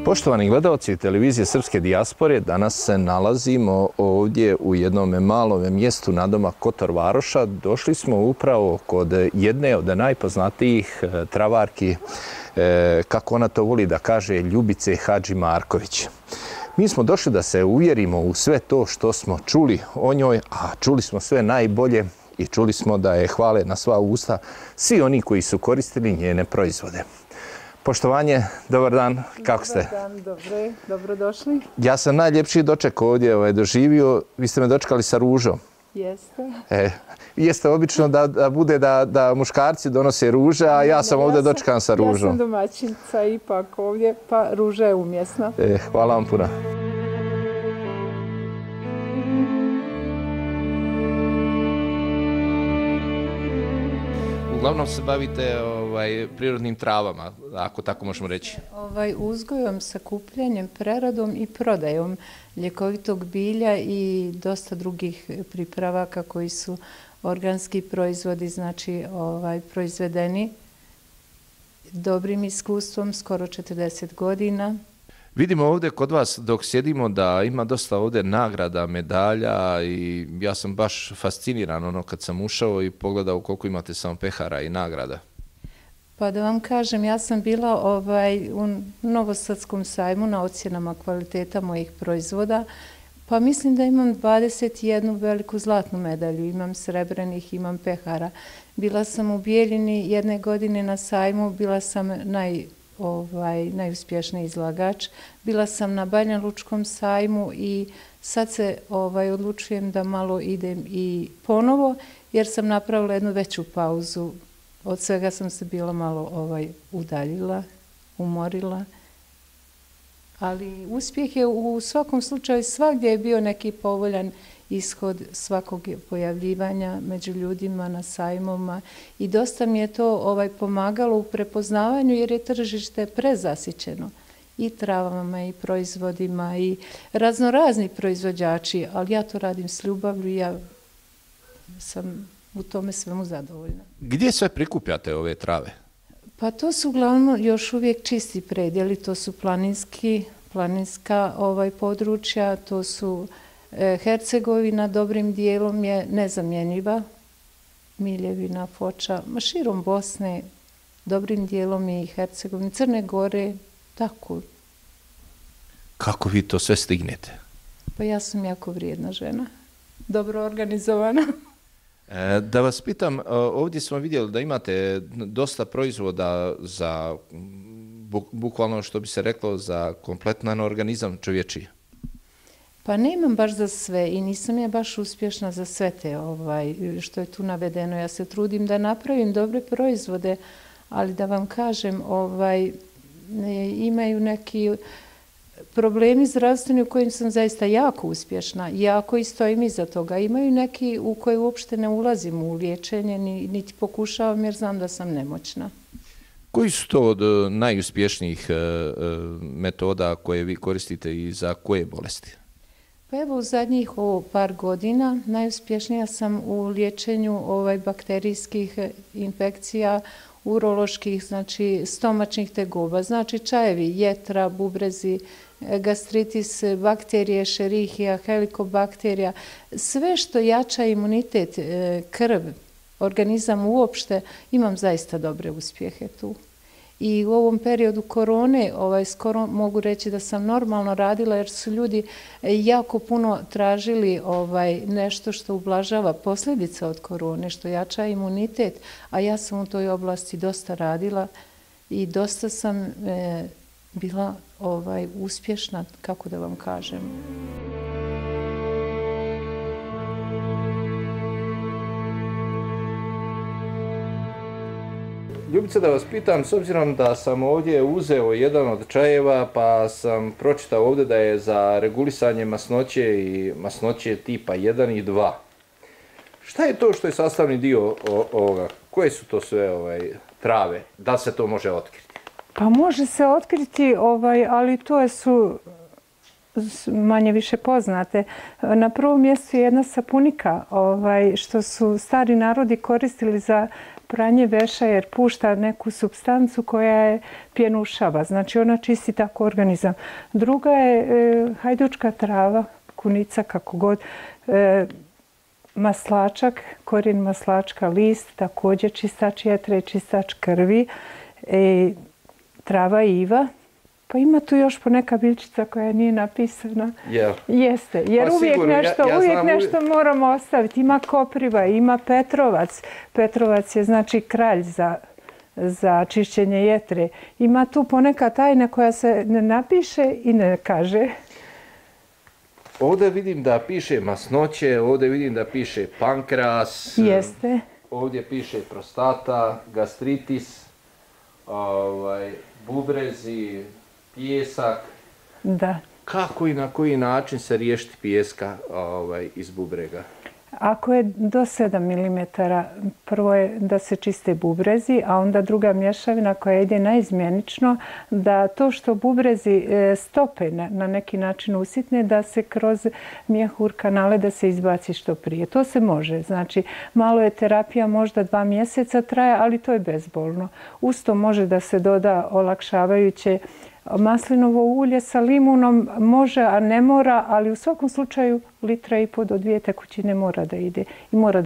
Poštovani gledalci televizije Srpske dijaspore, danas se nalazimo ovdje u jednom malom mjestu nadomak Kotor Varoša. Došli smo upravo kod jedne od najpoznatijih travarki, kako ona to voli da kaže, Ljubice Hadži Marković. Mi smo došli da se uvjerimo u sve to što smo čuli o njoj, a čuli smo sve najbolje i čuli smo da je hvale na sva usta svi oni koji su koristili njene proizvode. Poštovanje, dobar dan, kako ste? Dobar dan, dobrodošli. Ja sam najljepši doček ovdje doživio, vi ste me dočekali sa ružom. Jeste. Jeste obično da bude da muškarci donose ruže, a ja sam ovdje dočekan sa ružom. Ja sam domaćica ipak ovdje, pa ruža je umjesna. Hvala vam puno. Uglavnom se bavite prirodnim travama, ako tako možemo reći. Uzgojom, sakupljanjem, preradom i prodajom ljekovitog bilja i dosta drugih pripravaka koji su organski proizvodi, znači proizvedeni dobrim iskustvom, skoro 40 godina. Vidimo ovdje kod vas dok sjedimo da ima dosta ovdje nagrada, medalja i ja sam baš fasciniran kad sam ušao i pogledao koliko imate samo pehara i nagrada. Pa da vam kažem, ja sam bila u Novosadskom sajmu na ocjenama kvaliteta mojih proizvoda, pa mislim da imam 21 veliku zlatnu medalju, imam srebrenih, imam pehara. Bila sam u Bijeljini jedne godine na sajmu, bila sam najuspješniji izlagač. Bila sam na Banjalučkom sajmu i sad se odlučujem da malo idem i ponovo, jer sam napravila jednu veću pauzu. Od svega sam se bila malo udaljila, umorila. Ali uspjeh je u svakom slučaju, svagdje je bio neki povoljan ishod svakog pojavljivanja među ljudima na sajmovima i dosta mi je to pomagalo u prepoznavanju jer je tržište prezasićeno i travama i proizvodima i raznorazni proizvođači, ali ja to radim s ljubavlju i ja sam u tome svemu zadovoljna. Gdje sve prikupljate ove trave? Pa to su uglavnom još uvijek čisti predjeli, to su planinska područja, to su Hercegovina dobrim dijelom je nezamjenjiva, Miljevina, Foča, širom Bosne, dobrim dijelom i Hercegovine, Crne Gore, tako. Kako vi to sve stignete? Pa ja sam jako vrijedna žena, dobro organizovana. Da vas pitam, ovdje smo vidjeli da imate dosta proizvoda za, bukvalno što bi se reklo, za kompletan organizam čovječiji. Pa nemam baš za sve i nisam ja baš uspješna za sve te što je tu navedeno. Ja se trudim da napravim dobre proizvode, ali da vam kažem, imaju neki problemi zdravstveni u kojim sam zaista jako uspješna, jako i stojim iza toga. Imaju neki u koje uopšte ne ulazim u liječenje, niti pokušavam jer znam da sam nemoćna. Koji su to od najuspješnijih metoda koje vi koristite i za koje bolesti? Pa evo u zadnjih par godina najuspješnija sam u liječenju bakterijskih infekcija, uroloških, znači stomačnih tegoba, znači čajevi, jetra, bubrezi, gastritis, bakterije, šerihija, helikobakterija, sve što jača imunitet, krv, organizam uopšte, imam zaista dobre uspjehe tu. I u ovom periodu korone skoro mogu reći da sam normalno radila jer su ljudi jako puno tražili nešto što ublažava posljedice od korone, što jača imunitet, a ja sam u toj oblasti dosta radila i dosta sam bila uspješna, kako da vam kažem. Ljubice, da vas pitam, s obzirom da sam ovdje uzeo jedan od čajeva, pa sam pročitao ovdje da je za regulisanje masnoće i masnoće tipa 1 i 2. Šta je to što je sastavni dio ovoga? Koje su to sve trave? Da li se to može otkriti? Pa može se otkriti, ali to su manje više poznate. Na prvom mjestu je jedna sapunika, što su stari narodi koristili za pranje veša jer pušta neku supstancu koja je pjenušava. Znači ona čisti tako organizam. Druga je hajdučka trava, kunica, kako god, maslačak, korijen maslačka, list, također čistač jetre, čistač krvi, trava iva. Pa ima tu još poneka biljčica koja nije napisana. Jeste, jer uvijek nešto moramo ostaviti. Ima kopriva, ima petrovac. Petrovac je znači kralj za čišćenje jetre. Ima tu poneka tajna koja se ne napiše i ne kaže. Ovdje vidim da piše masnoće, ovdje vidim da piše pankreas. Jeste. Ovdje piše prostata, gastritis, bubrezi, pijesak. Da. Kako i na koji način se riješiti pijeska iz bubrega? Ako je do 7 mm, prvo je da se čiste bubrezi, a onda druga mješavina koja ide naizmjenično, da to što bubrezi stope na neki način usitne, da se kroz mjehur kanale da se izbaci što prije. To se može. Znači, malo je terapija, možda 2 mjeseca traje, ali to je bezbolno. Uz to može da se doda olakšavajuće maslinovo ulje sa limunom, može, a ne mora, ali u svakom slučaju 1,5 litra do 2 tekućine mora da ide i mora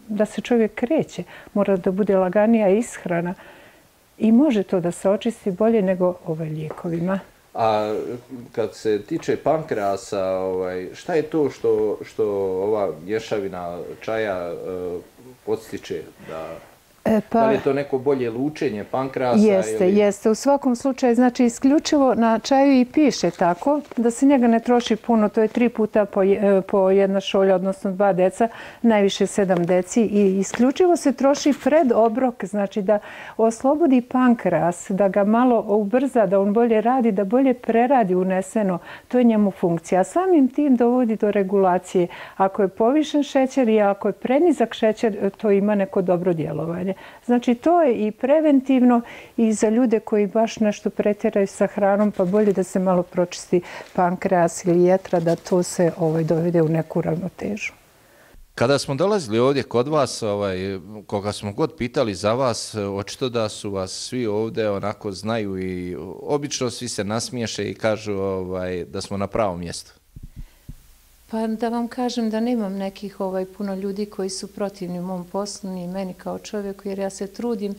da se čovjek kreće, mora da bude laganija ishrana i može to da se očisti bolje nego lijekovima. A kad se tiče pankreasa, šta je to što ova mješavina čaja podstiče da... Da li je to neko bolje lučenje pankreasa? Jeste. U svakom slučaju, znači isključivo na čaju i piše tako da se njega ne troši puno, to je 3 puta po jedna šolja, odnosno 2 deca, najviše 7 deci i isključivo se troši pred obrok, znači da oslobodi pankreas, da ga malo ubrza, da on bolje radi, da bolje preradi uneseno, to je njemu funkcija. A samim tim dovodi do regulacije. Ako je povišen šećer i ako je prenizak šećer, to ima neko dobro djelovanje. Znači to je i preventivno i za ljude koji baš nešto pretjeraju sa hranom, pa bolje da se malo pročisti pankreas ili jetra, da to se dovede u neku ravnotežu. Kada smo dolazili ovdje kod vas, koga smo god pitali za vas, očito da su vas svi ovdje onako znaju i obično svi se nasmiješe i kažu da smo na pravom mjestu. Pa da vam kažem da nemam nekih puno ljudi koji su protivni mom poslu ni meni kao čovjeku, jer ja se trudim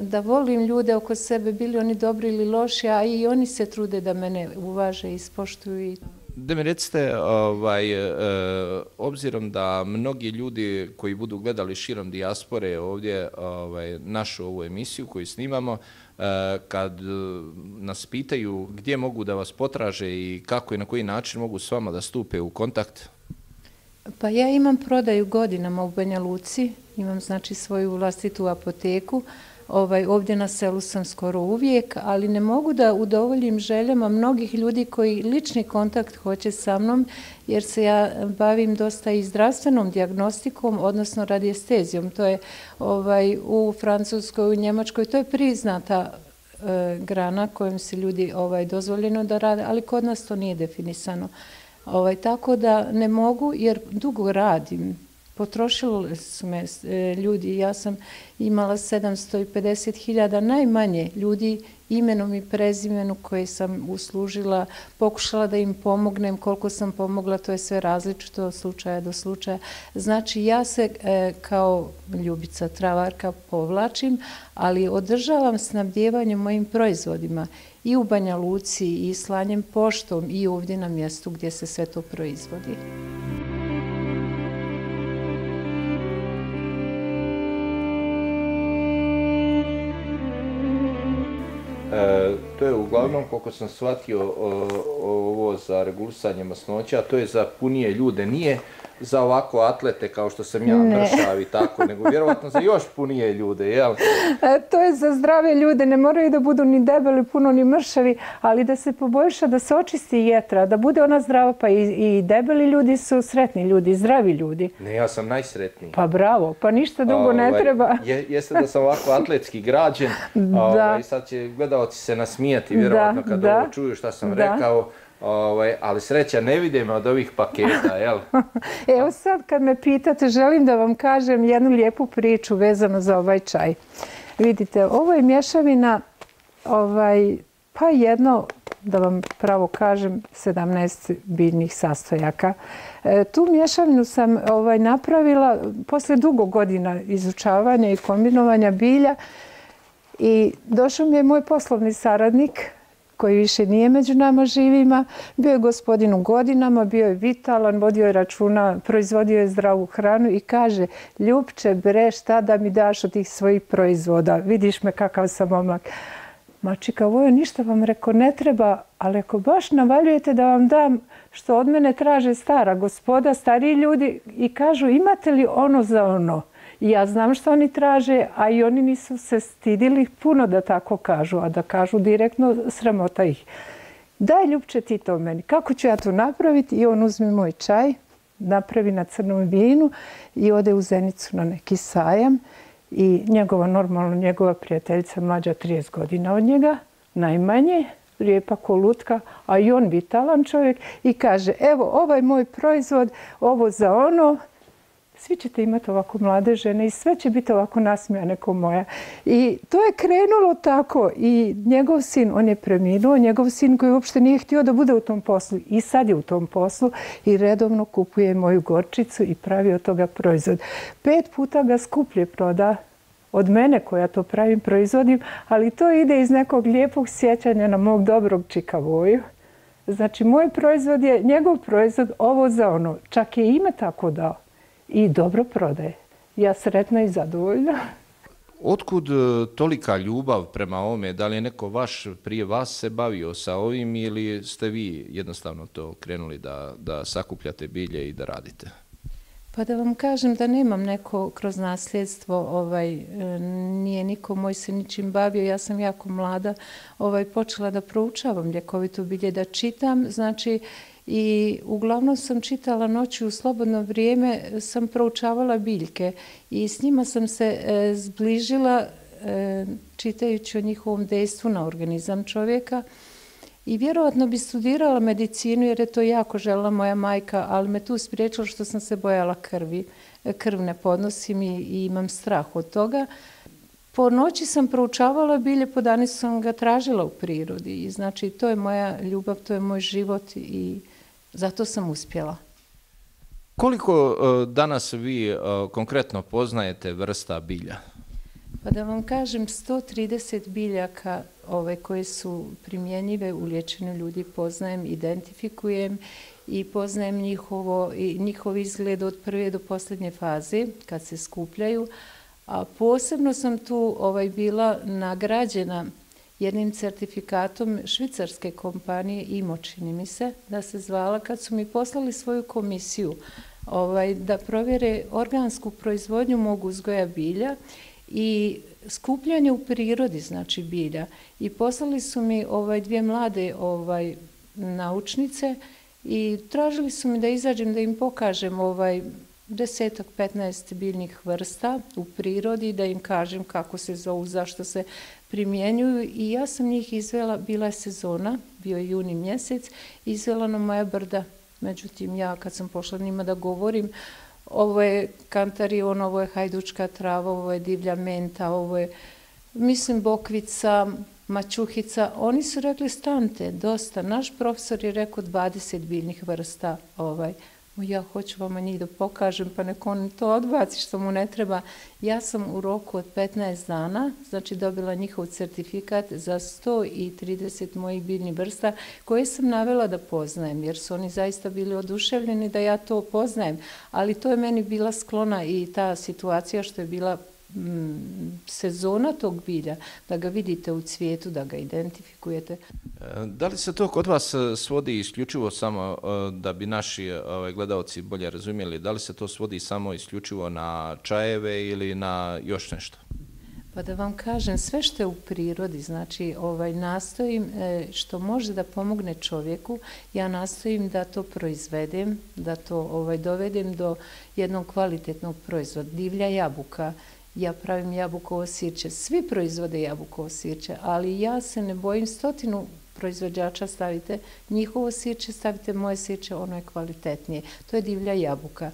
da volim ljude oko sebe, bili oni dobri ili loši, a i oni se trude da mene uvaže i ispoštuju. Da mi recite, obzirom da mnogi ljudi koji budu gledali širom dijaspore ovdje našu ovu emisiju koju snimamo, kad nas pitaju gdje mogu da vas potraže i kako i na koji način mogu s vama da stupe u kontakt? Pa ja imam prodaju godinama u Banja Luci, imam znači svoju vlastitu apoteku. Ovdje na selu sam skoro uvijek, ali ne mogu da udovoljim željama mnogih ljudi koji lični kontakt hoće sa mnom, jer se ja bavim dosta i zdravstvenom dijagnostikom, odnosno radiestezijom. To je u Francuskoj, u Njemačkoj, to je priznata grana kojom se ljudi dozvoljeno da rade, ali kod nas to nije definisano. Tako da ne mogu, jer dugo radim. Potrošili su me ljudi, ja sam imala 750.000 najmanje ljudi imenom i prezimenu koje sam uslužila, pokušala da im pomognem, koliko sam pomogla, to je sve različito od slučaja do slučaja. Znači ja se kao Ljubica Travarka povlačim, ali održavam snabdijevanje mojim proizvodima i u Banja Luci i slanjem poštom i ovdje na mjestu gdje se sve to proizvodi. To je uglavnom, koliko sam shvatio, ovo za regulisanje masnoća, to je za punije ljude, nije za ovako atlete kao što sam ja, mršav i tako, nego vjerovatno za još punije ljude, jel? To je za zdrave ljude, ne moraju da budu ni debeli, puno ni mršavi, ali da se poboljša, da se očisti jetra, da bude ona zdrava, pa i debeli ljudi su sretni ljudi, zdravi ljudi. Ne, ja sam najsretniji. Pa bravo, pa ništa drugo ne treba. Jeste da sam ovako atletski građen, i sad će gledaoci se nasmijati, vjerovatno kad ovo čuju šta sam rekao, Ali sreća ne vidimo od ovih paketa, jel? Evo sad kad me pitate, želim da vam kažem jednu lijepu priču vezano za ovaj čaj. Vidite, ovo je mješavina, pa jedno, da vam pravo kažem, 17 biljnih sastojaka. Tu mješavinu sam napravila posle dugo godina izučavanja i kombinovanja bilja i došao mi je moj poslovni saradnik koji više nije među nama živima. Bio je gospodin u godinama, bio je vitalan, vodio je računa, proizvodio je zdravu hranu i kaže: Ljupče, bre, šta da mi daš od tih svojih proizvoda? Vidiš me kakav sam momak. Mačika, Vojo, ništa vam rekao ne treba, ali ako baš navaljujete da vam dam što od mene traže stara gospoda, stariji ljudi i kažu imate li ono za ono? I ja znam što oni traže, a i oni nisu se stidili puno da tako kažu, a da kažu direktno, sramota ih. Daj, Ljupče, ti to meni. Kako ću ja to napraviti? I on uzme moj čaj, napravi na crnom vinu i ode u Zenicu na neki sajam. I njegova prijateljica mlađa 30 godina od njega, najmanje, lijepa ko lutka, a i on vitalan čovjek i kaže: evo, ovaj moj proizvod, ovo za ono, svi ćete imati ovako mlade žene i sve će biti ovako nasmijane ko moja. I to je krenulo tako i njegov sin, on je preminuo, njegov sin koji uopšte nije htio da bude u tom poslu i sad je u tom poslu i redovno kupuje moju gorčicu i pravi od toga proizvod. 5 puta ga skuplje proda od mene koja to pravim, proizvodim, ali to ide iz nekog lijepog sjećanja na mog dobrog čika Voju. Znači, moj proizvod je njegov proizvod, ovo za ono. Čak je ime tako dao. I dobro prodaje. Ja sretna i zadovoljna. Otkud tolika ljubav prema ovome? Da li je neko vaš prije vas se bavio sa ovim ili ste vi jednostavno to krenuli da sakupljate bilje i da radite? Pa da vam kažem da nemam neko kroz nasljedstvo, nije niko moj se ničim bavio. Ja sam jako mlada počela da proučavam ljekovito bilje, da čitam, znači i uglavnom sam čitala noću u slobodno vrijeme, sam proučavala biljke i s njima sam se zbližila čitajući o njihovom dejstvu na organizam čovjeka i vjerojatno bi studirala medicinu jer je to jako željela moja majka, ali me tu spriječilo što sam se bojala krvi. Krv ne podnosim i imam strah od toga. Po noći sam proučavala bilje, po dani sam ga tražila u prirodi i znači to je moja ljubav, to je moj život i zato sam uspjela. Koliko danas vi konkretno poznajete vrsta bilja? Pa da vam kažem, 130 biljaka koje su primjenjive u liječenju ljudi poznajem, identifikujem i poznajem njihov izgled od prve do posljednje faze kad se skupljaju. A posebno sam tu bila nagrađena jednim certifikatom švicarske kompanije IMO, čini mi se, da se zvala, kad su mi poslali svoju komisiju da provjere organsku proizvodnju mog uzgoja bilja i skupljanje u prirodi, znači bilja. I poslali su mi 2 mlade naučnice i tražili su mi da izađem da im pokažem 10-15 biljnih vrsta u prirodi, da im kažem kako se zovu, zašto se primjenjuju i ja sam njih izvela, bila je sezona, bio je juni mjesec, izvela na moja brda. Međutim, ja kad sam pošla njima da govorim, ovo je kantarion, ovo je hajdučka trava, ovo je divlja menta, ovo je, mislim, bokvica, mačuhica. Oni su rekli stante, dosta. Naš profesor je rekao 20 biljnih vrsta. Ja hoću vama njih da pokažem, pa neko on to odbaci što mu ne treba. Ja sam u roku od 15 dana, znači dobila njihov certifikat za 130 mojih biljnih vrsta koje sam navela da poznajem, jer su oni zaista bili oduševljeni da ja to poznajem. Ali to je meni bila sklona i ta situacija što je bila sezona tog bilja, da ga vidite u cvijetu, da ga identifikujete. Da li se to kod vas svodi isključivo samo, da bi naši gledalci bolje razumjeli, da li se to svodi samo isključivo na čajeve ili na još nešto? Pa da vam kažem, sve što je u prirodi, znači nastojim što može da pomogne čovjeku, ja nastojim da to proizvedem, da to dovedem do jednog kvalitetnog proizvoda. Divlja jabuka, ja pravim jabukovo sirće, svi proizvode jabukovo sirće, ali ja se ne bojim, 100 proizvođača, stavite njihovo sirće, stavite moje sirće, ono je kvalitetnije. To je divlja jabuka.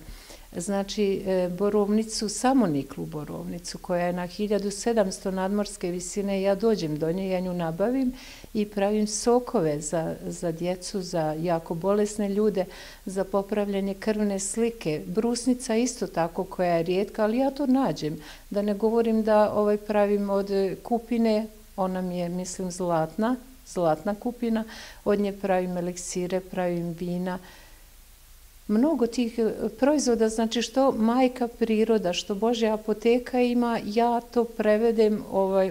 Znači, borovnicu, samoniklu borovnicu, koja je na 1700 nadmorske visine, ja dođem do nje, ja nju nabavim i pravim sokove za djecu, za jako bolesne ljude, za popravljanje krvne slike. Brusnica isto tako, koja je rijetka, ali ja to nađem. Da ne govorim da pravim od kupine, ona mi je, mislim, zlatna kupina, od nje pravim eliksire, pravim vina. Mnogo tih proizvoda, znači što majka priroda, što Božja apoteka ima, ja to prevedem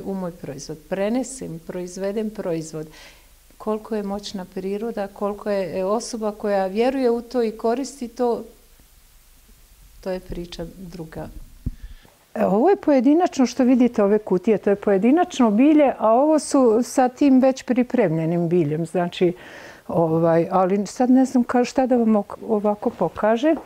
u moj proizvod. Prenesem, proizvedem proizvod. Koliko je moćna priroda, koliko je osoba koja vjeruje u to i koristi to, to je priča druga. Ovo je pojedinačno, što vidite ove kutije, to je pojedinačno bilje, a ovo su sa tim već pripremljenim biljem, znači ali sad ne znam šta da vam ovako pokažem,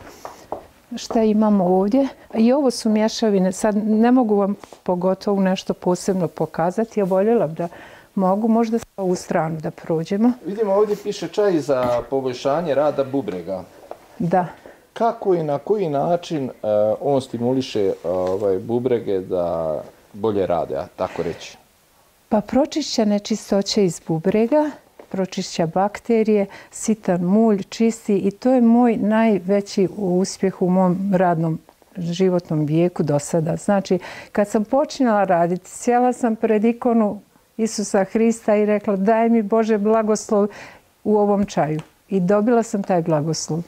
šta imamo ovdje. I ovo su mješavine, sad ne mogu vam pogotovo nešto posebno pokazati, ja voljela da mogu, možda sa ovu stranu da prođemo. Vidimo ovdje piše čaj za poboljšanje rada bubrega. Da. Kako i na koji način on stimuliše bubrege da bolje rade, a tako reći? Pa pročišća nečistoće iz bubrega, pročišća bakterije, sitan mulj, čisti i to je moj najveći uspjeh u mom radnom životnom vijeku do sada. Znači, kad sam počinjala raditi, sjela sam pred ikonu Isusa Hrista i rekla daj mi Bože blagoslov u ovom čaju. I dobila sam taj blagoslov.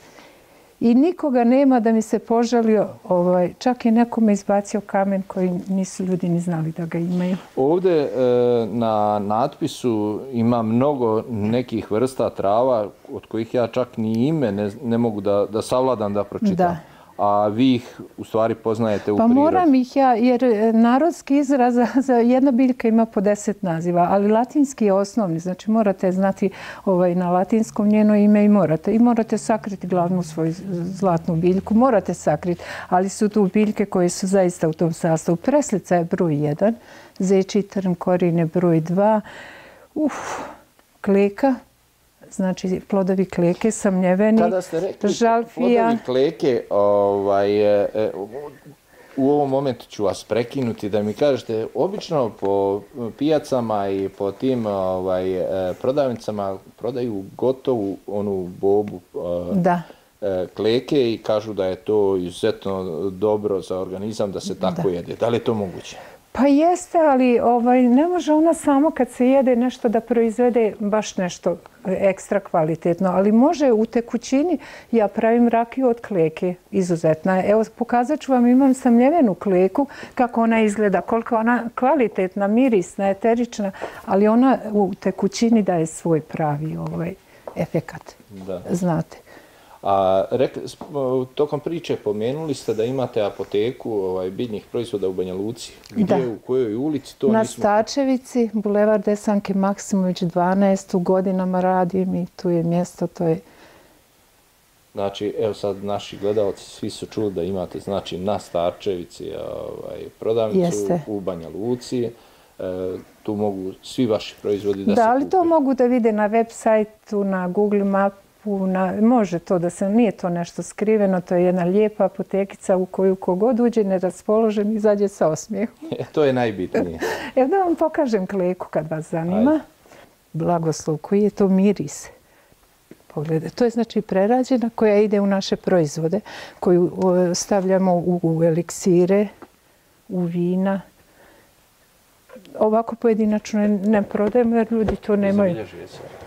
I nikoga nema da mi se požalio, čak je nekome izbacio kamen koji nisu ljudi ni znali da ga imaju. Ovdje na natpisu ima mnogo nekih vrsta trava od kojih ja čak ni ime ne mogu da savladam da pročitam. Da. A vi ih u stvari poznajete u prirodi. Pa moram ih ja, jer narodski izraz za jedna biljka ima po 10 naziva, ali latinski je osnovni, znači morate znati na latinskom njeno ime i morate sakriti glavnu svoju zlatnu biljku, morate sakriti, ali su tu biljke koje su zaista u tom sastavu. Preslica je broj 1, zečji trn korin je broj 2, kleka, znači plodovi kleke, samljeveni, žalfija. Kada ste rekli plodovi kleke, u ovom momentu ću vas prekinuti da mi kažete, obično po pijacama i po tim prodavnicama prodaju gotovu onu bobu kleke i kažu da je to izuzetno dobro za organizam da se tako jede. Da li je to moguće? Pa jeste, ali ne može ona samo kad se jede nešto da proizvede baš nešto ekstra kvalitetno, ali može u tekućini. Ja pravim rakiju od kleke, izuzetna. Evo, pokazat ću vam, imam samljevenu kleku, kako ona izgleda, koliko ona kvalitetna, mirisna, eterična, ali ona u tekućini daje svoj pravi efekat. Znate. A tokom priče pomenuli ste da imate apoteku biljnih proizvoda u Banja Luci. Gdje, u kojoj ulici? Na Stačevici, Bulevar Desanke Maksimović 12, u godinama radim i tu je mjesto, to je... Znači, evo sad naši gledalci svi su čuli da imate, znači, na Starčevici prodavnicu u Banja Luci. Tu mogu svi vaši proizvodi da se kupe. Da, ali to mogu da vide na web sajtu, na Google Mapu. Može to da se, nije to nešto skriveno, to je jedna lijepa apotekica u koju kogod uđe neraspoložen izađe sa osmijehom. To je najbitnije. Evo da vam pokažem kleku kad vas zanima. Ajde. Blagoslov, koji je to miris. Pogledajte, to je znači prerađena koja ide u naše proizvode, koju stavljamo u eliksire, u vina. Ovako pojedinačno ne prodajemo jer ljudi to nemaju.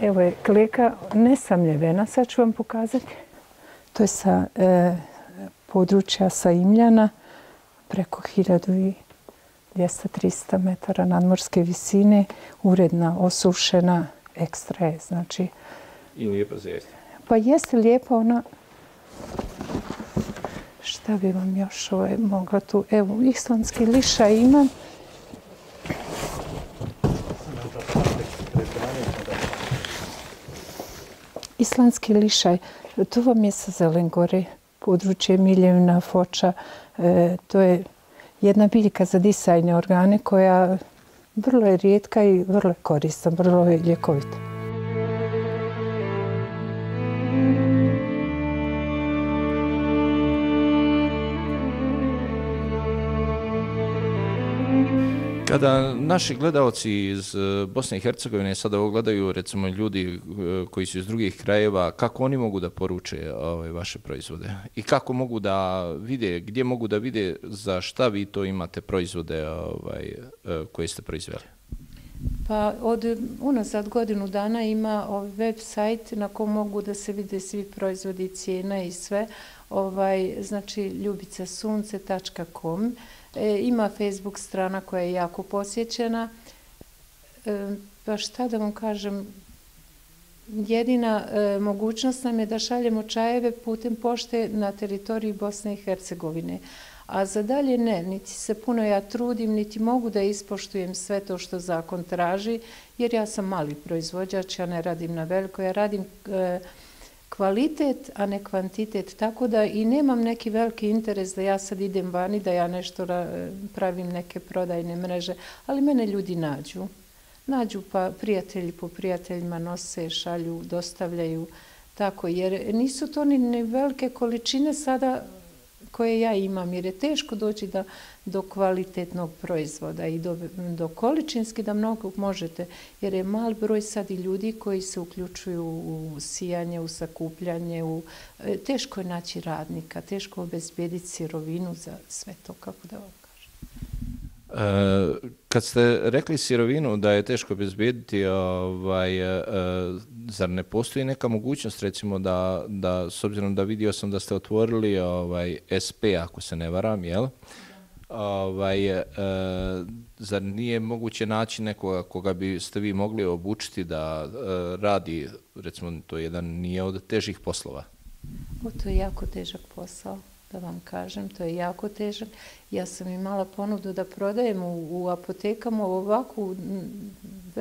Evo je kleka nesamljevena, sad ću vam pokazati. To je sa područja Saimljana, preko 1200-300 metara nadmorske visine, uredna, osušena, ekstra je, znači. I lijepa za jesti. Pa jeste lijepa ona. Šta bi vam još mogla tu? Evo, islandski lišaj imam. Islandski lišaj, to vam je sa Zelengore, područje Miljevina, Foča. To je jedna biljka za disajne organe koja vrlo je rijetka i vrlo je korisna, vrlo je ljekovita. Kada naši gledaoci iz Bosne i Hercegovine sada ovo gledaju, recimo ljudi koji su iz drugih krajeva, kako oni mogu da poruče vaše proizvode? I kako mogu da vide, gdje mogu da vide za šta vi to imate proizvode koje ste proizveli? Pa unazad godinu dana ima web sajt na kom mogu da se vide svi proizvodi, cijena i sve. Znači ljubicasunce.com. Ima Facebook strana koja je jako posjećena. Pa šta da vam kažem, jedina mogućnost nam je da šaljemo čajeve putem pošte na teritoriji Bosne i Hercegovine. A za dalje ne, niti se puno ja trudim, niti mogu da ispoštujem sve to što zakon traži, jer ja sam mali proizvođač, ja ne radim na veliko, ja radim kvalitet, a ne kvantitet, tako da i nemam neki veliki interes da ja sad idem vani, da ja nešto pravim neke prodajne mreže, ali mene ljudi nađu. Nađu pa prijatelji po prijateljima nose, šalju, dostavljaju, tako, jer nisu to ni velike količine sada koje ja imam, jer je teško doći do kvalitetnog proizvoda i do količinski da mnogo možete, jer je mal broj sad i ljudi koji se uključuju u sijanje, u sakupljanje, teško je naći radnika, teško obezbediti sirovinu za sve to, kako da vam kažem. Kad ste rekli sirovinu da je teško obezbediti, zar ne postoji neka mogućnost, recimo, da s obzirom da vidio sam da ste otvorili SP, ako se ne varam, jel? Zar nije moguće naći nekoga koga biste vi mogli obučiti da radi, recimo, to nije od težih poslova? To je jako težak posao, da vam kažem, to je jako težak. Ja sam imala ponudu da prodajem u apotekama ovako,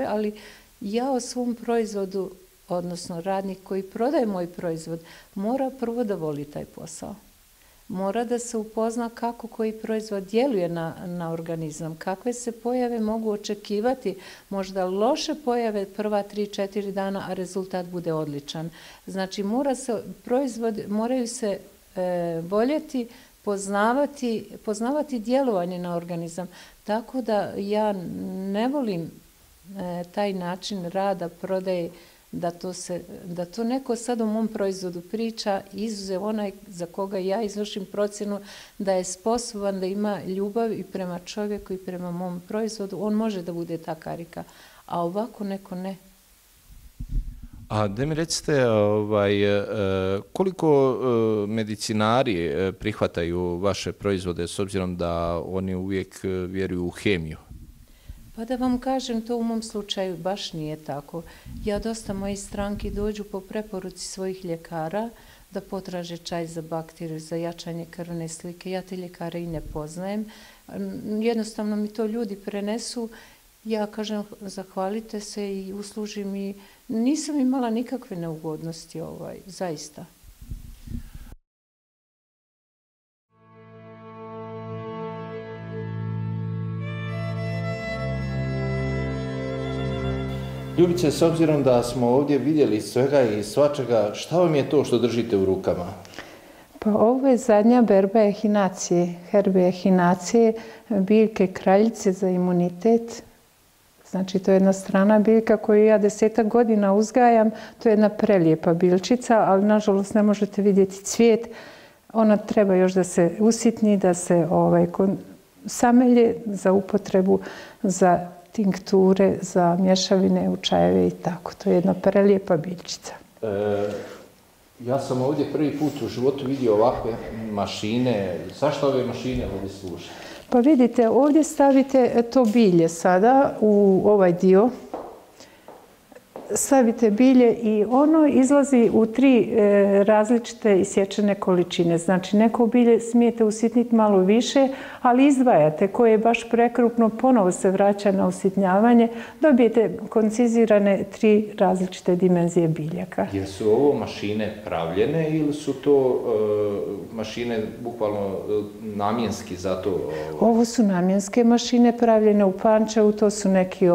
ali ja o svom proizvodu, odnosno radnik koji prodaje moj proizvod, mora prvo da voli taj posao. Mora da se upozna kako koji proizvod djeluje na organizam, kakve se pojave mogu očekivati, možda loše pojave prva 3-4 dana, a rezultat bude odličan. Znači, moraju se voljeti, poznavati djelovanje na organizam. Tako da ja ne volim taj način rada, prodaje, da to neko sad o mom proizvodu priča, izuzev onaj za koga ja izvršim procjenu da je sposoban, da ima ljubav i prema čovjeku i prema mom proizvodu, on može da bude ta karika, a ovako neko ne. A da mi recite, koliko medicinari prihvataju vaše proizvode s obzirom da oni uvijek vjeruju u hemiju? Pa da vam kažem, to u mom slučaju baš nije tako. Ja dosta mojih stranki dođu po preporuci svojih ljekara da potraže čaj za bakteriju, za jačanje krvne slike. Ja te ljekare i ne poznajem. Jednostavno mi to ljudi prenesu. Ja kažem, zahvalite se i uslužim i nisam imala nikakve neugodnosti, zaista. Ljubice, s obzirom da smo ovdje vidjeli svega i svačega, šta vam je to što držite u rukama? Pa ovo je zadnja berba ehinacije, herbe ehinacije, biljke kraljice za imunitet. Znači, to je jedna strana biljka koju ja 10 godina uzgajam. To je jedna prelijepa biljčica, ali nažalost ne možete vidjeti cvijet. Ona treba još da se usitni, da se samelje za upotrebu, za tinkture, za mješavine u čajeve i tako. To je jedna prelijepa biljčica. Ja sam ovdje prvi put u životu vidio ovakve mašine. Zašto ove mašine ovdje služe? Pa vidite, ovdje stavite to bilje sada u ovaj dio. Stavite bilje i ono izlazi u 3 različite isječene količine. Znači, neko bilje smijete usitniti malo više, ali izdvajate koje je baš prekrupno, ponovo se vraća na usitnjavanje, dobijete koncizirane 3 različite dimenzije biljaka. Jesu ovo mašine pravljene ili su to mašine bukvalno namjenski za to? Ovo su namjenske mašine pravljene u Pančevu, to su neki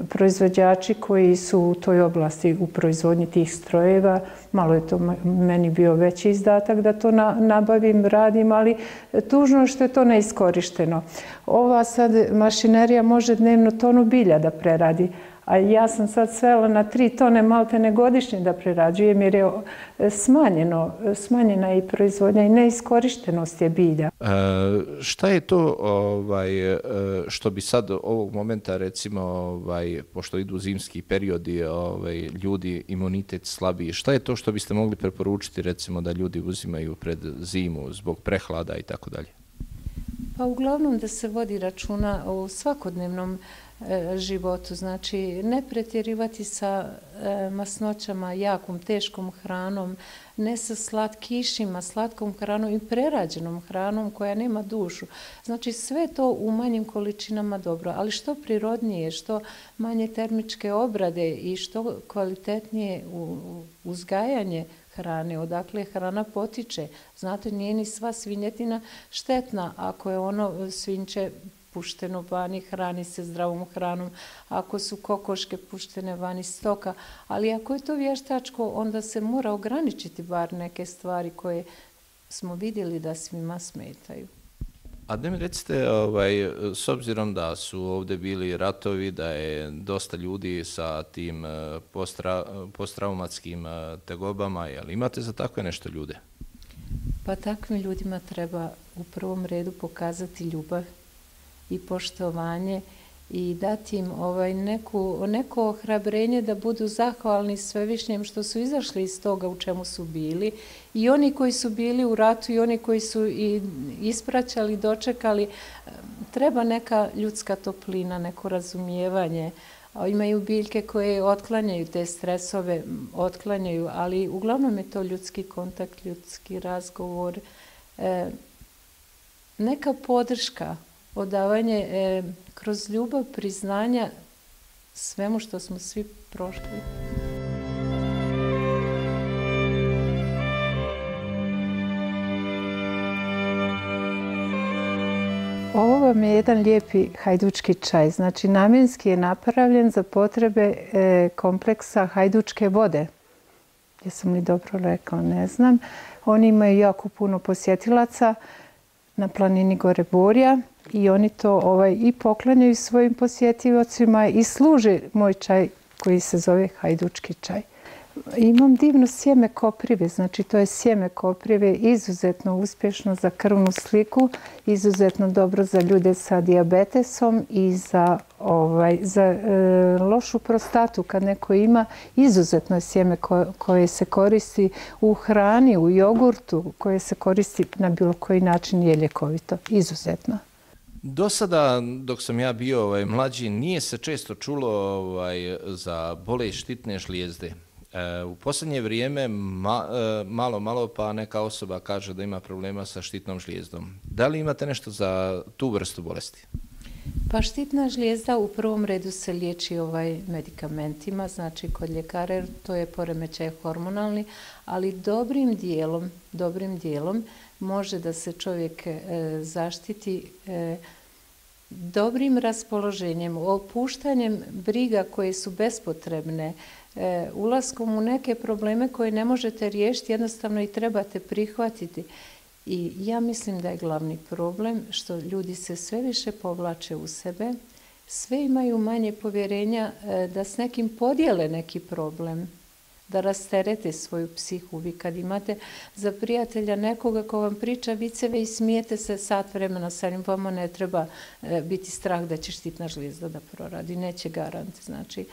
proizvođači koji su u toj oblasti u proizvodnji tih strojeva. Malo je to meni bio veći izdatak da to nabavim, radim, ali tužno je što je to neiskorišteno. Ova sad mašinerija može dnevno tonu bilja da preradi, a ja sam sad svela na 3 tone maltene godišnje da prerađujem jer je smanjena je i proizvodnja i neiskorištenost je bilja. Šta je to što bi sad ovog momenta, recimo, pošto idu zimski periodi, ljudi imunitet slabiji, šta je to što biste mogli preporučiti, recimo, da ljudi uzimaju pred zimu zbog prehlada i tako dalje? Pa uglavnom da se vodi računa o svakodnevnom životu, znači ne pretjerivati sa masnoćama, jakom, teškom hranom, ne sa slatkišima, slatkom hranom i prerađenom hranom koja nema dušu. Znači sve to u manjim količinama dobro, ali što prirodnije, što manje termičke obrade i što kvalitetnije uzgajanje hrane, odakle hrana potiče. Znate, nije ni sva svinjetina štetna ako je ono svinjče pušteno vani, hrani se zdravom hranom, ako su kokoške puštene vani stoka, ali ako je to vještačko, onda se mora ograničiti bar neke stvari koje smo vidjeli da svima smetaju. A da mi recite, s obzirom da su ovdje bili ratovi, da je dosta ljudi sa tim posttraumatskim tegobama, jel imate za takve nešto ljude? Pa takvim ljudima treba u prvom redu pokazati ljubav i poštovanje i dati im neko ohrabrenje da budu zahvalni Svevišnjem što su izašli iz toga u čemu su bili. I oni koji su bili u ratu i oni koji su i ispraćali, dočekali, treba neka ljudska toplina, neko razumijevanje. Imaju biljke koje otklanjaju te stresove, ali uglavnom je to ljudski kontakt, ljudski razgovor, neka podrška, odavanje kroz ljubav, priznanja svemu što smo svi prošli. Ovo vam je jedan lijepi hajdučki čaj. Znači, namjenski je napravljen za potrebe kompleksa Hajdučke vode. Jesam li dobro rekla, ne znam. Oni imaju jako puno posjetilaca na planini gore Borja i oni to i poklanjaju svojim posjetiocima i služe moj čaj koji se zove hajdučki čaj. Imam divno sjeme koprive, znači to je sjeme koprive izuzetno uspješno za krvnu sliku, izuzetno dobro za ljude sa dijabetesom i za lošu prostatu kad neko ima. Izuzetno je sjeme koje se koristi u hrani, u jogurtu, koje se koristi na bilo koji način je ljekovito. Izuzetno. Do sada, dok sam ja bio mlađi, nije se često čulo za bolest štitne žlijezde. U posljednje vrijeme malo pa neka osoba kaže da ima problema sa štitnom žlijezdom. Da li imate nešto za tu vrstu bolesti? Pa štitna žlijezda u prvom redu se liječi medikamentima, znači kod ljekara, jer to je poremećaj hormonalni, ali dobrim dijelom može da se čovjek zaštiti dobrim raspoloženjem, opuštanjem briga koje su bespotrebne, ulaskom u neke probleme koje ne možete riješiti, jednostavno i trebate prihvatiti. I ja mislim da je glavni problem što ljudi se sve više povlače u sebe, sve imaju manje povjerenja da s nekim podijele neki problem, da rasterete svoju psihu. Vi kad imate za prijatelja nekoga ko vam priča viceve i smijete se sat vremena sa njim, vama ne treba biti strah da će štitna žlijezda da proradi, neće garant. Znači,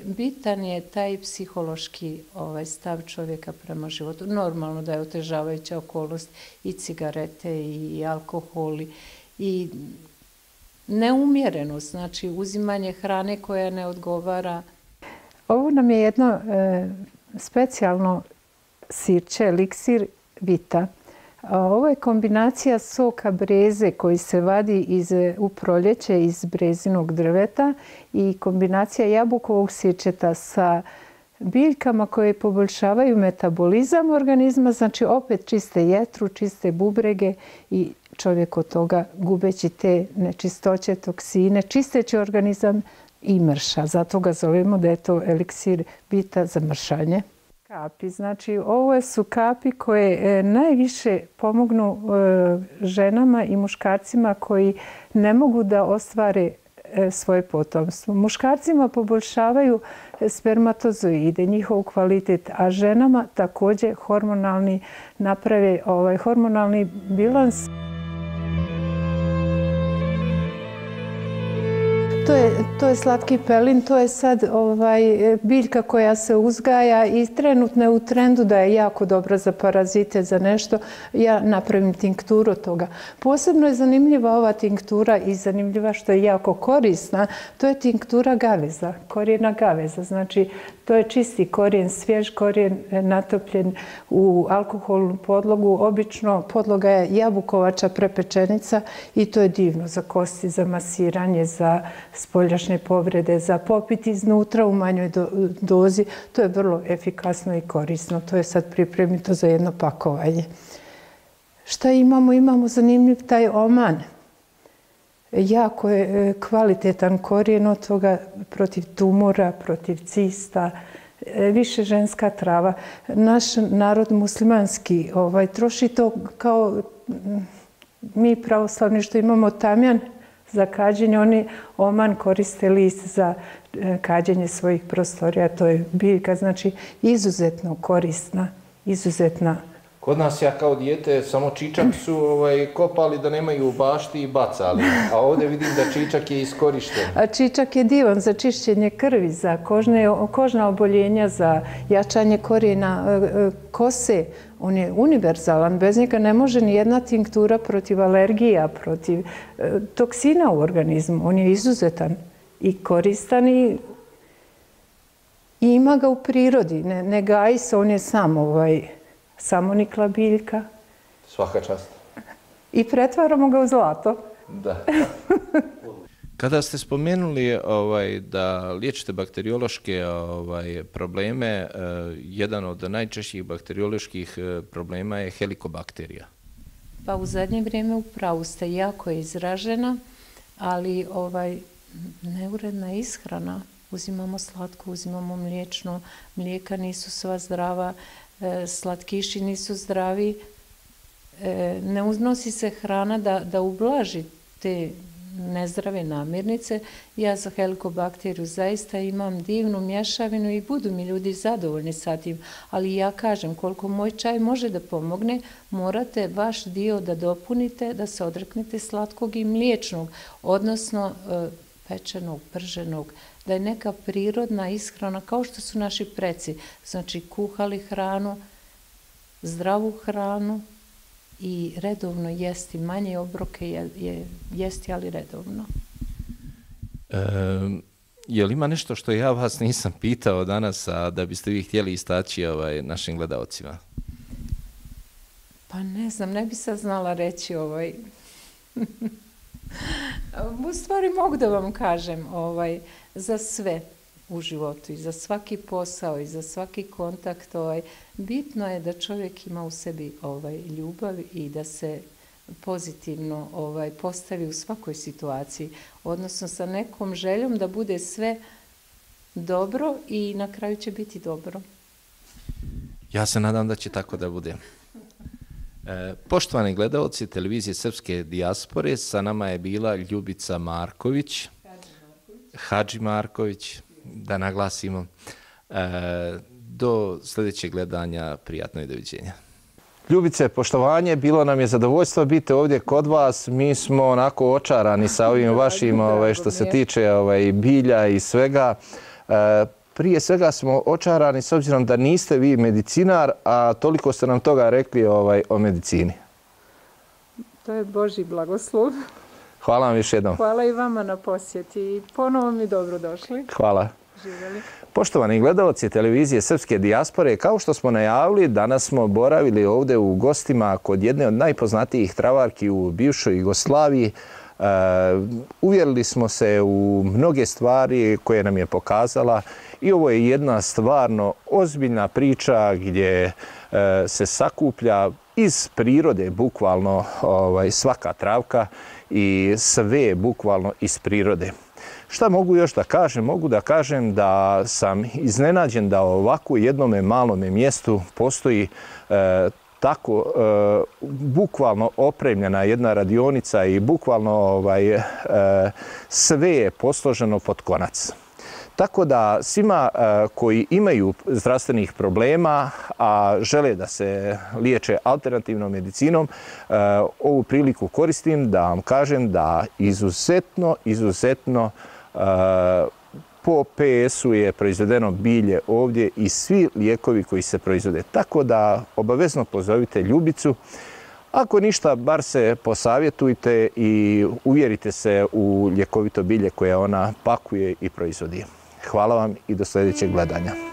bitan je taj psihološki stav čovjeka prema životu. Normalno da je otežavajuća okolnost i cigarete i alkoholi i neumjerenost, znači uzimanje hrane koja ne odgovara. Ovo nam je jedno specijalno sirće, eliksir Vita. Ovo je kombinacija soka breze koji se vadi u proljeće iz brezinog drveta i kombinacija jabukovog sirćeta sa biljkama koje poboljšavaju metabolizam organizma, znači opet čiste jetru, čiste bubrege i čovjek od toga gubeći te nečistoće, toksine, čisteći organizam, i mrša. Zato ga zovemo da je to eliksir vita za mršanje. Kapi, znači ovo su kapi koje najviše pomognu ženama i muškarcima koji ne mogu da ostvare svoje potomstvo. Muškarcima poboljšavaju spermatozoide, njihov kvalitet, a ženama također naprave hormonalni bilans. To je slatki pelin, to je sad biljka koja se uzgaja i trenutno je u trendu da je jako dobra za parazite, za nešto. Ja napravim tinkturu od toga. Posebno je zanimljiva ova tinktura i zanimljiva što je jako korisna. To je tinktura gaveza, korijena gaveza. Znači, to je čisti korijen, svjež korijen, natopljen u alkoholnu podlogu. Obično podloga je jabukovača prepečenica i to je divno za kosti, za masiranje, za spoljašnje povrede, za popiti iznutra u manjoj dozi. To je vrlo efikasno i korisno. To je sad pripremito za jedno pakovanje. Šta imamo? Imamo zanimljiv taj oman. Jako je kvalitetan korijen od toga protiv tumora, protiv cista, više ženska trava. Naš narod muslimanski troši to kao mi pravoslavni što imamo tamjan za kađenje. Oni oman koriste list za kađenje svojih prostorija. To je biljka, znači izuzetno korisna, izuzetna. Kod nas ja kao dijete samo čičak su kopali da nemaju u bašti i bacali, a ovdje vidim da čičak je iskorišten. A čičak je divan za čišćenje krvi, za kožna oboljenja, za jačanje korijena kose. On je univerzalan, bez njega ne može ni jedna tinktura protiv alergija, protiv toksina u organizmu. On je izuzetan i koristan i ima ga u prirodi. Ne gaji se, on je sam samonikla biljka. Svaka čast. I pretvaramo ga u zlato. Da. Kada ste spomenuli da liječite bakteriološke probleme, jedan od najčešćih bakterioloških problema je helikobakterija. Pa u zadnje vrijeme upravo ste jako izražena, ali neuredna ishrana. Uzimamo slatko, uzimamo mliječno, mlijeka nisu sva zdrava, slatkiši nisu zdravi, ne unosi se hrana da ublaži te nezdrave namirnice. Ja za helikobakteriju zaista imam divnu mješavinu i budu mi ljudi zadovoljni sa tim, ali ja kažem koliko moj čaj može da pomogne, morate vaš dio da dopunite, da se odreknete slatkog i mliječnog, odnosno pečenog, prženog, da je neka prirodna ishrana kao što su naši preci, znači kuhali hranu, zdravu hranu i redovno jesti, manje obroke jesti, ali redovno. Je li ima nešto što ja vas nisam pitao danas, a da biste vi htjeli istaći našim gledaocima? Pa ne znam, ne bi sad znala reći U stvari mogu da vam kažem, za sve u životu i za svaki posao i za svaki kontakt, bitno je da čovjek ima u sebi ljubav i da se pozitivno postavi u svakoj situaciji, odnosno sa nekom željom da bude sve dobro i na kraju će biti dobro. Ja se nadam da će tako da bude. Poštovani gledaoci televizije Srpske dijaspore, sa nama je bila Ljubica Marković, Hadži Marković, da naglasimo. Do sljedećeg gledanja, prijatno i doviđenja. Ljubice, poštovanje, bilo nam je zadovoljstvo biti ovdje kod vas. Mi smo onako očarani sa ovim vašim što se tiče bilja i svega. Prije svega smo očarani s obzirom da niste vi medicinar, a toliko ste nam toga rekli o medicini. To je Božji blagoslov. Hvala vam još jednom. Hvala i vama na posjeti i ponovo mi dobro došli. Hvala. Živjeli. Poštovani gledalci televizije Srpske dijaspore, kao što smo najavili, danas smo boravili ovdje u gostima kod jedne od najpoznatijih travarki u bivšoj Jugoslaviji. Uvjerili smo se u mnoge stvari koje nam je pokazala i ovo je jedna stvarno ozbiljna priča gdje se sakuplja iz prirode bukvalno svaka travka i sve bukvalno iz prirode. Šta mogu još da kažem? Mogu da kažem da sam iznenađen da ovako jednome malome mjestu postoji tako bukvalno opremljena jedna radionica i bukvalno sve je posloženo pod konac. Tako da svima koji imaju zdravstvenih problema, a žele da se liječe alternativnom medicinom, ovu priliku koristim da vam kažem da izuzetno po PS-u je proizvedeno bilje ovdje i svi lijekovi koji se proizvode. Tako da obavezno pozovite Ljubicu. Ako ništa, bar se posavjetujte i uvjerite se u ljekovito bilje koje ona pakuje i proizvodi. Hvala vam i do sljedećeg gledanja.